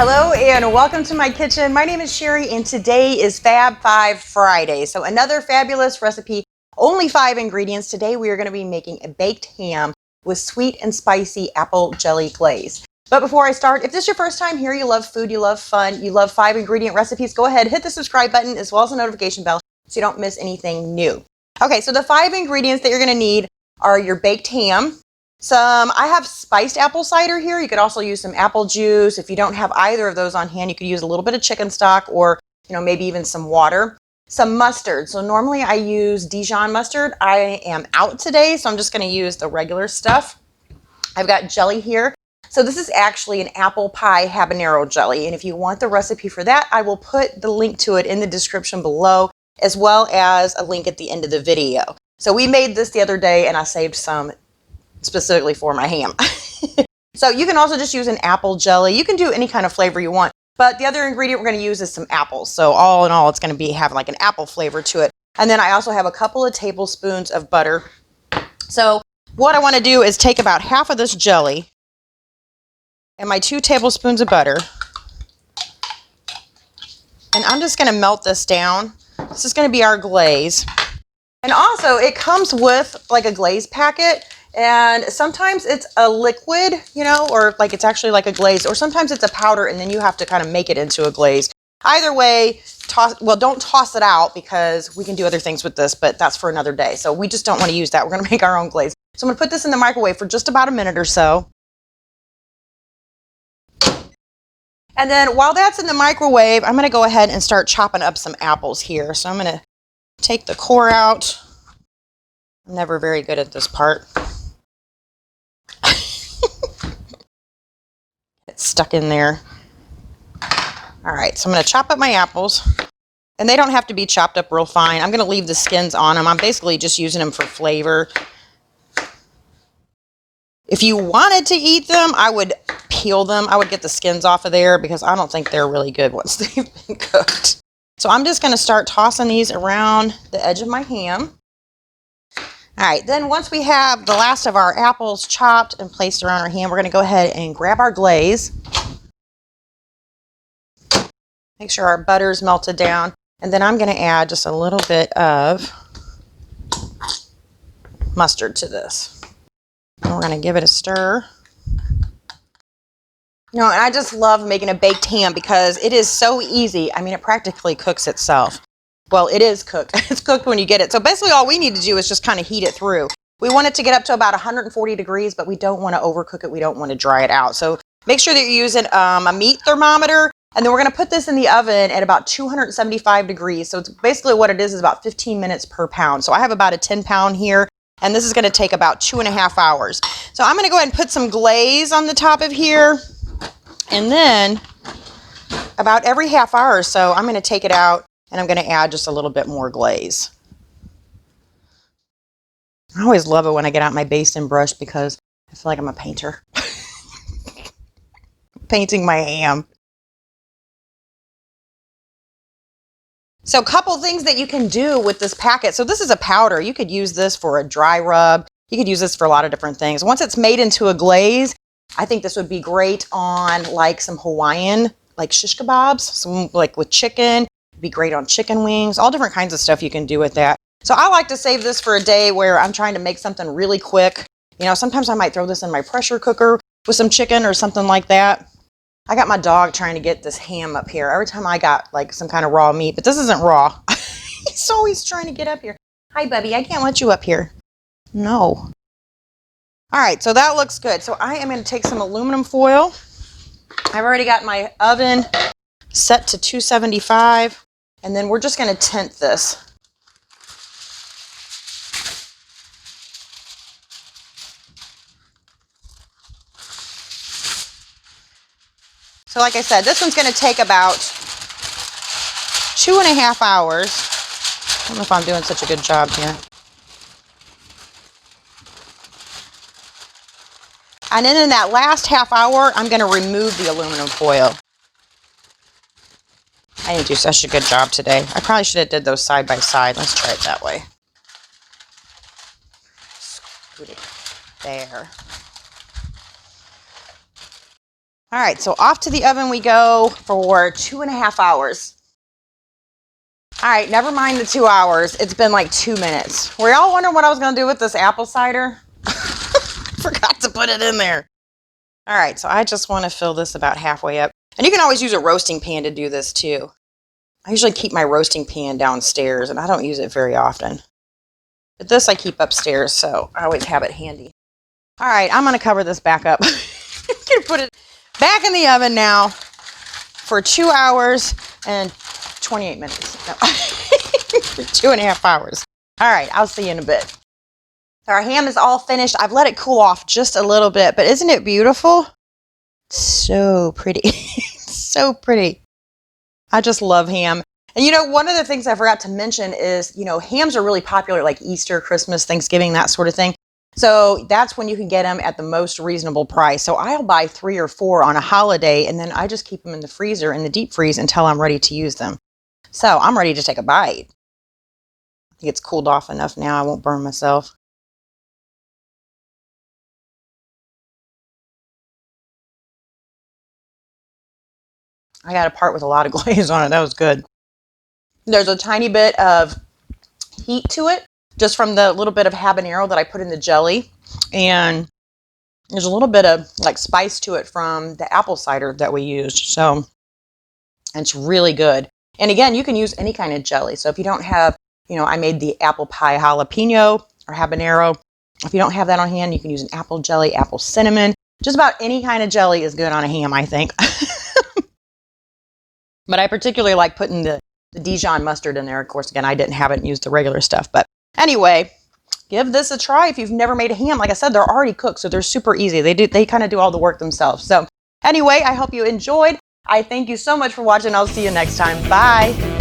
Hello and welcome to my kitchen. My name is Sherry and today is Fab 5 Friday. So another fabulous recipe, only 5 ingredients. Today we are going to be making a baked ham with sweet and spicy apple jelly glaze. But before I start, if this is your first time here, you love food, you love fun, you love 5 ingredient recipes, go ahead, hit the subscribe button as well as the notification bell so you don't miss anything new. Okay, so the 5 ingredients that you're going to need are your baked ham. I have spiced apple cider here. You could also use some apple juice. If you don't have either of those on hand, you could use a little bit of chicken stock or, maybe even some water. Some mustard. So normally I use Dijon mustard. I am out today, so I'm just going to use the regular stuff. I've got jelly here. So this is actually an apple pie habanero jelly. And if you want the recipe for that, I will put the link to it in the description below, as well as a link at the end of the video. So we made this the other day and I saved some specifically for my ham. So you can also just use an apple jelly. You can do any kind of flavor you want, but the other ingredient we're going to use is some apples. So all in all, it's going to have like an apple flavor to it. And then I also have a couple of tablespoons of butter. So what I want to do is take about half of this jelly and my 2 tablespoons of butter. And I'm just going to melt this down. This is going to be our glaze. And also it comes with like a glaze packet. And sometimes it's a liquid, or like it's actually like a glaze, or sometimes it's a powder and then you have to kind of make it into a glaze. Either way, don't toss it out because we can do other things with this, but that's for another day. So we just don't want to use that. We're going to make our own glaze. So I'm going to put this in the microwave for just about a minute or so. And then while that's in the microwave, I'm going to go ahead and start chopping up some apples here. So I'm going to take the core out. I'm never very good at this part. It's stuck in there. All right, so I'm going to chop up my apples. And they don't have to be chopped up real fine. I'm going to leave the skins on them. I'm basically just using them for flavor. If you wanted to eat them, I would peel them. I would get the skins off of there because I don't think they're really good once they've been cooked. So I'm just going to start tossing these around the edge of my ham. All right, then once we have the last of our apples chopped and placed around our ham, we're going to go ahead and grab our glaze. Make sure our butter's melted down. And then I'm going to add just a little bit of mustard to this. And we're going to give it a stir. And I just love making a baked ham because it is so easy. I mean, it practically cooks itself. Well, it is cooked. It's cooked when you get it. So basically all we need to do is just kind of heat it through. We want it to get up to about 140 degrees, but we don't want to overcook it. We don't want to dry it out. So make sure that you're using a meat thermometer. And then we're going to put this in the oven at about 275 degrees. So it's basically what it is about 15 minutes per pound. So I have about a 10 pound here. And this is going to take about 2.5 hours. So I'm going to go ahead and put some glaze on the top of here. And then about every half hour or so, I'm going to take it out. And I'm going to add just a little bit more glaze. I always love it when I get out my basting brush because I feel like I'm a painter. Painting my ham. So a couple things that you can do with this packet. So this is a powder. You could use this for a dry rub. You could use this for a lot of different things. Once it's made into a glaze, I think this would be great on like some Hawaiian, like shish kebabs, some like with chicken. Be great on chicken wings, all different kinds of stuff you can do with that. So I like to save this for a day where I'm trying to make something really quick. Sometimes I might throw this in my pressure cooker with some chicken or something like that. I got my dog trying to get this ham up here. Every time I got like some kind of raw meat, but this isn't raw. He's always trying to get up here. Hi, Bubby, I can't let you up here. No. All right, so that looks good. So I am going to take some aluminum foil. I've already got my oven set to 275. And then we're just going to tint this. So like I said, this one's going to take about 2.5 hours. I don't know if I'm doing such a good job here. And then in that last half hour, I'm going to remove the aluminum foil. I didn't do such a good job today. I probably should have did those side by side. Let's try it that way. Scoot it there. All right, so off to the oven we go for 2.5 hours. All right, never mind the 2 hours. It's been like 2 minutes. Were y'all wondering what I was gonna do with this apple cider? Forgot to put it in there. All right, so I just want to fill this about halfway up. And you can always use a roasting pan to do this too. I usually keep my roasting pan downstairs and I don't use it very often. But this I keep upstairs, so I always have it handy. All right, I'm gonna cover this back up. Gonna put it back in the oven now for 2 hours and 28 minutes. No. For 2.5 hours. All right, I'll see you in a bit. Our ham is all finished. I've let it cool off just a little bit, but isn't it beautiful? So pretty. So pretty. I just love ham. And you know, one of the things I forgot to mention is, you know, hams are really popular like Easter, Christmas, Thanksgiving, that sort of thing. So that's when you can get them at the most reasonable price. So I'll buy 3 or 4 on a holiday, and then I just keep them in the freezer, in the deep freeze, until I'm ready to use them. So I'm ready to take a bite. I think it's cooled off enough now I won't burn myself. I got a part with a lot of glaze on it. That was good. There's a tiny bit of heat to it, just from the little bit of habanero that I put in the jelly. And there's a little bit of like spice to it from the apple cider that we used. So it's really good. And again, you can use any kind of jelly. So if you don't have, you know, I made the apple pie jalapeno or habanero. If you don't have that on hand, you can use an apple jelly, apple cinnamon. Just about any kind of jelly is good on a ham, I think. But I particularly like putting the Dijon mustard in there. Of course, again, I didn't have it and used the regular stuff. But anyway, give this a try if you've never made a ham. Like I said, they're already cooked, so they're super easy. They kind of do all the work themselves. So anyway, I hope you enjoyed. I thank you so much for watching. I'll see you next time. Bye.